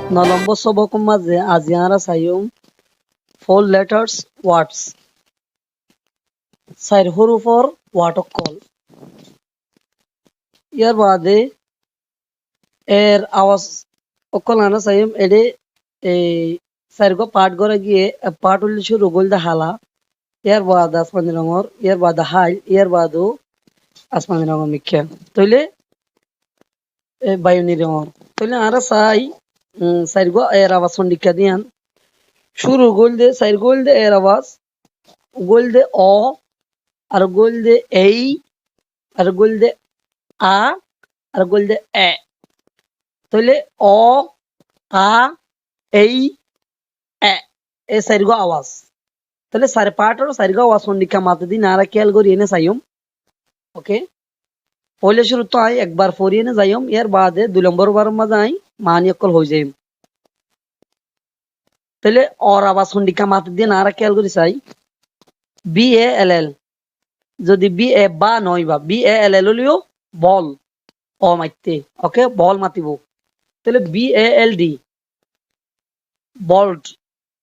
নম্বর সবকৰ মাঝে আজি আমরা চাইম 4 letters words চার হরফৰ ওয়ার্ডক কল ইয়ার বাদে এর আওয়াজ অকল আনা চাইম এডে এই চারগো পাঠ করে গিয়ে পাঠ হলে শুরু গোলদা হালা ইয়ার বাদ আসমানি রঙর ইয়ার বাদ হাইল ইয়ার বাদও আসমানি রঙর মিখ্যা তইলে বায়ুনি রঙর তইলে আরা চাই চারগো এর আওয়াজ সন্ডিকা দিয়ান শুরু গোলদে চার গোলদে এর আওয়াজ গোলদে অ আর গোলদে এই আর গোলদে আ আর গোলদে এ তাহলে অ আ এই এ এই চারগো আওয়াজ তাহলে সারে পাঠর চারগো আওয়াজ সন্ডিকা মাতে দিন আর খেয়াল করি এনে চাইম ওকে পহলে শুরু তো আই একবার ফরিয়ে এনে যাইম ইয়ার বাদে 2 নম্বর বার মাঝে আই মানি অকল হয়ে যাইম তাহলে অর আওয়াজ সন্ডিকা মাতে দিন আর খেয়াল করি চাই বি এ এল এল যদি বি এ বা নয় বা বি এ এল এল হলিও বল অ মাইতে ওকে বল মাতিব তাহলে বি এ এল ডি বল্ড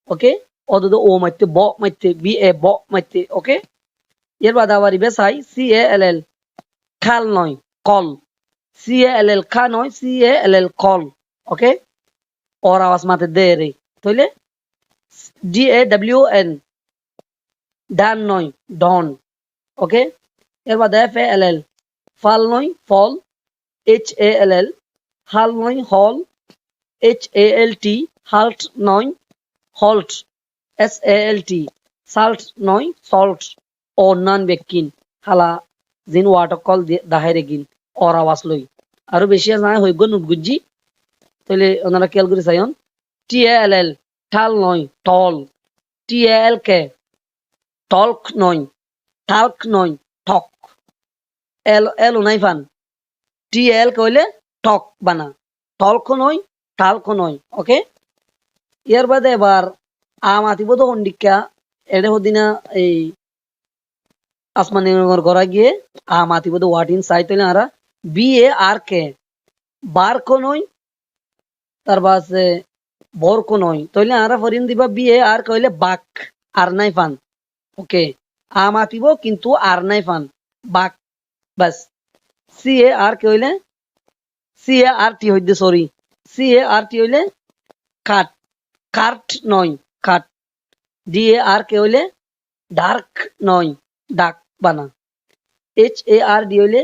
ওকে অদদ ও মাইতে ব মাইতে বি এ ব মাইতে ওকে এর বাদ আবার বেসাই সি এ এল এল খাল নয় কল সি এ এল এল খা নয় সি এ এল এল কল ওকে ওর আওয়াজ মাতে দে রে তাইলে ডি এ ডব্লিউ এন ডান নয় ডন ওকে এর বাদ এফ এ এল এল ফাল নয় ফল এইচ এ এল এল হাল নয় হল H A L T halt নয় halt S A L T salt নয় সল্ট ও নান বেকিন হালা জিন ওয়াটার কল দাহাইরে গিন অর আওয়াজ লই আরো বেশি আছে হইব নুটগুজি তাহলে ওনারা খেয়াল করে চাইন টি এ এল এল ঠাল নয় টল টি এ এল কে টল্ক নয় ঠাল্ক নয় ঠক এল এল নাই ফান টি এল কইলে টক বানা টল্ক নয় ঠাল্ক নয় ওকে ইয়ার বাদে এবার মাতিব তো হন্ডিকা এডে হদিনা এই আসমানি গড়া গিয়ে মাতিব তো ওয়াট ইন সাইড তৈলে আরা B A R K bark নয় তার বাসে বর্ক নয় তৈলে আরা ফরিন দিবা বি এ আর কইলে বাক আর নাই ফান ওকে মাতিব কিন্তু আর নাই ফান বাক বাস সি এ আর কে হইলে সি এ আর টি হইতে সরি সি এ আর টি হইলে কাট কার্ট নয় কাট ডি এ আর কে হইলে ডার্ক নয় ডাক বানা এইচ এ আর ডি হইলে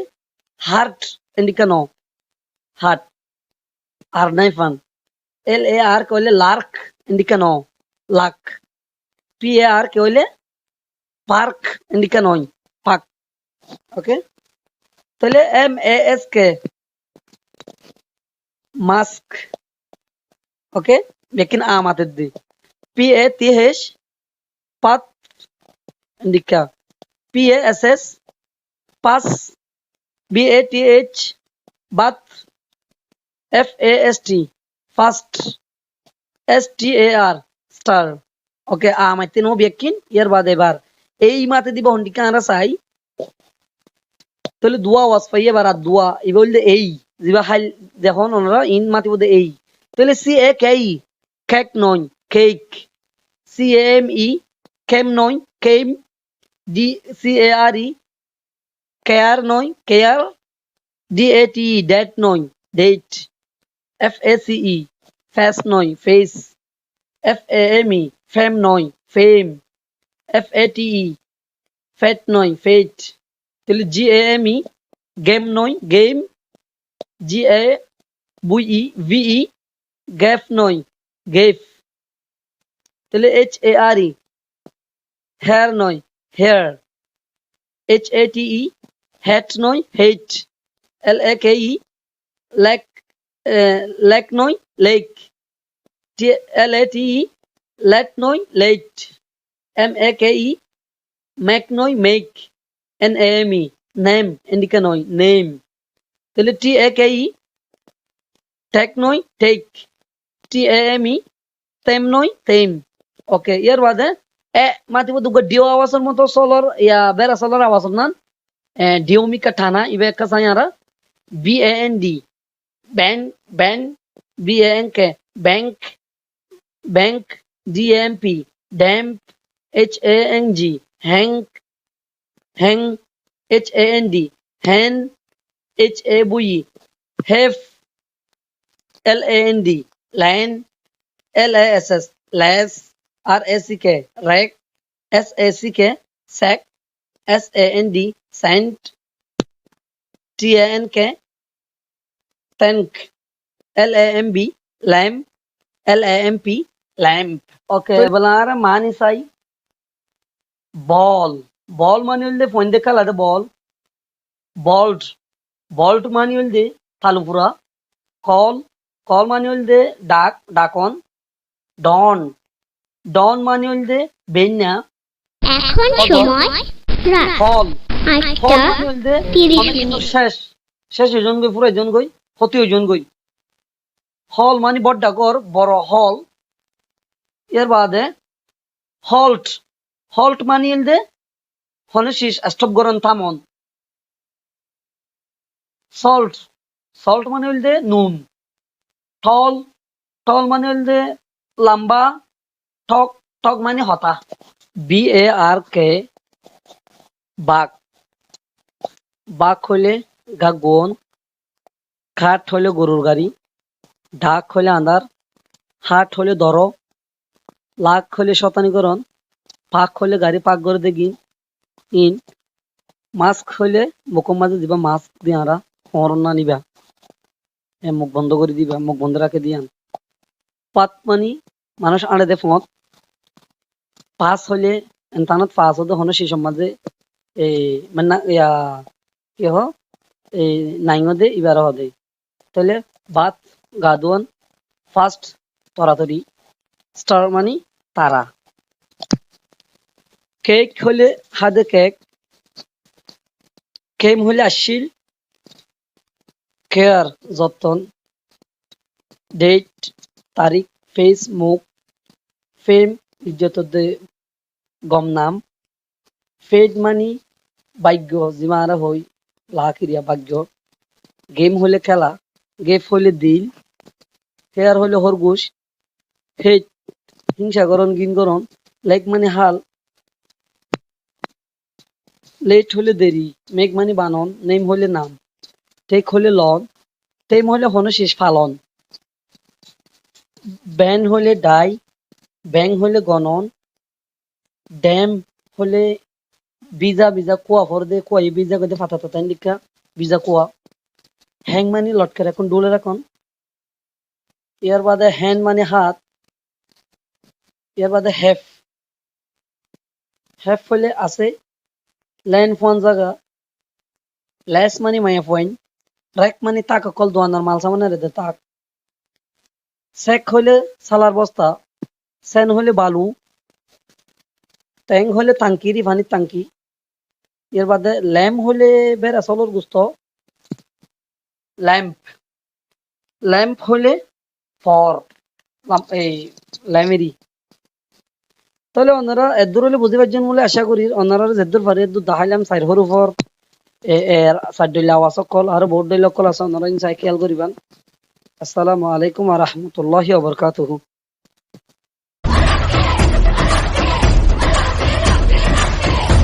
হার্ট এন্ডিকা ন হার্ট আর নাই ফান এল এ আর কে হইলে লার্ক এন্ডিকা ন লাক পি এ আর কে হইলে পার্ক এন্ডিকা নয় পাক ওকে তাহলে M A S K mask okay लेकिन মাতে দি P A T H path এন্ডিকা P A S S pass B A T H bath F A S T fast S T A R star okay মাইতে নো বেকিন ইয়ার বাদ এবার এই মাতে দিব হন্ডিকা আমরা চাই তাহলে দুয়া ওয়াজ পাই এবার আর দুয়া এই বলতে এই জিবা হাইল দেখুন ওনারা ইন মাতিব দে এই তাহলে C A K E cake নয় cake C M E came নয় came D C A R E care নয় care D A T E date নয় date F A C E face নয় face F A M E fame নয় fame F এ T ই ফেট নয় fate তাহলে G A M E game নয় game G A বুই E V E gave নয় gave তাহলে H A R E hare নয় hare H A T E hat নয় hate L A K E lake lake নয় lake টি L A T E late নয় late M A K E make নয় make N A M E name এন্ডিকা নয় name তাহলে T A K E take নয় take T A M E tame নয় tame ওকে ইয়ার বাদে এ মাতিব দুগো ডিও আওয়াজের মতো সলর ইয়া বেরা সলর আওয়াজ না ডিওমিকা ঠানা ইবে একটা চাই আরা B A N D band band B A N K bank, bank, DAMP, damp, HANG, hang, hang, HAND, hen, HABUE, have, LAND, land, LASS, las, RACK, rack, SACK, sack, SAND, sand, TANK, tank, LAMB, lamp, LAMP, lamp. Okay, এবার মানি চাই বল বল মানে হইলে phone দেখা লাগে বল bolt bolt মানে হইলে তালুপুরা call call মানে হইলে ডাক ডাকন ডন ডন মানে হইলে বেন্যা এখন সময় রাত ফল ফল ৮টা মানে হইলে ৩০ মিনিট। শেষ শেষ হইজন গই পুরো হইজন গই ক্ষতি হইজন গই হল মানে বড় ডাকর বড় হল এর বাদে হল্ট হল্ট মানে হইলে হনে শেষ স্টপ গরন থামন সল্ট সল্ট মানে হইলে নুন টল টল মানে হইলে লম্বা ঠক ঠক মানে হতা BARK বাঘ বাঘ হইলে গাগন খাট হইলে গরুর গাড়ি ঢাক হইলে আন্ধার হাট হইলে ধর লাখ হইলে শতানিকরণ পাক হইলে গাড়ি পাক করে দেখি ইন মাস্ক হইলে মুখের মাঝে দিবা মাস্ক দিয়ে আরা হরণ না নিবা মুখ বন্ধ করে দিবা মুখ বন্ধ রাখে দিয়ান পাত মানি মানুষ আড়ে দে ফত পাস হইলে এনতানত পাস হতে হনো সেই সমাজে এই মানে ইয়া কি হ এই নাইঙ্গ দে ইবার হদে তাহলে বাত গাদুয়ান ফার্স্ট তরাতরি স্টার মানি তারা কেক হলে হাদে কেক কেম হলে আশিল কেয়ার যতন ডেট তারিখ ফেস মুখ ফেম ইজ্জত গম নাম ফেড মানি ভাগ্য জিমারা হই লাকিরিয়া ভাগ্য গেম হলে খেলা গেফ হলে দিল হেয়ার হলে হরগুশ হেট হিংসা করন গিন করন লাইক মানে হাল লেট হলে দেরি মেঘ মানে বানন নেম হলে নাম টেক হলে লন টেম হলে হন শেষ ফালন ব্যান হলে ডাই ব্যাং হলে গণন ড্যাম হলে বিজা বিজা কুয়া ফর দে কুয়া বিজা করে ফাতা তাতান লিখা বিজা কুয়া হ্যাং মানে লটকে রাখুন ডোলে রাখুন এর বাদে হ্যান্ড মানে হাত এর বাদে হেফ হেফ হলে আছে ল্যান্ড ফোন জায়গা লেস মানে মায়া পয়েন্ট র্যাক মানে তাক কল দোয়ানার মাল সামানে রেদে তাক সেক হলে সালার বস্তা সেন হলে বালু ট্যাং হলে টাঙ্কিরি ভানির টাঙ্কি এর বাদে ল্যাম্প হলে বের আসলর গুস্ত ল্যাম্প ল্যাম্প হলে ফর এই ল্যামেরি তাহলে ওনারা এদুর হলে বুঝতে পারছেন বলে আশা করি ওনারা যেদুর পারে এদুর দাহাইলাম সাইরহর উপর এর সাইডইলা ওয়াসকল আর বোর্ড ডইলকল আছে ওনারা ইনসাই খেয়াল করিবান আসসালামু আলাইকুম ওয়া রাহমাতুল্লাহি ওয়া বারাকাতুহু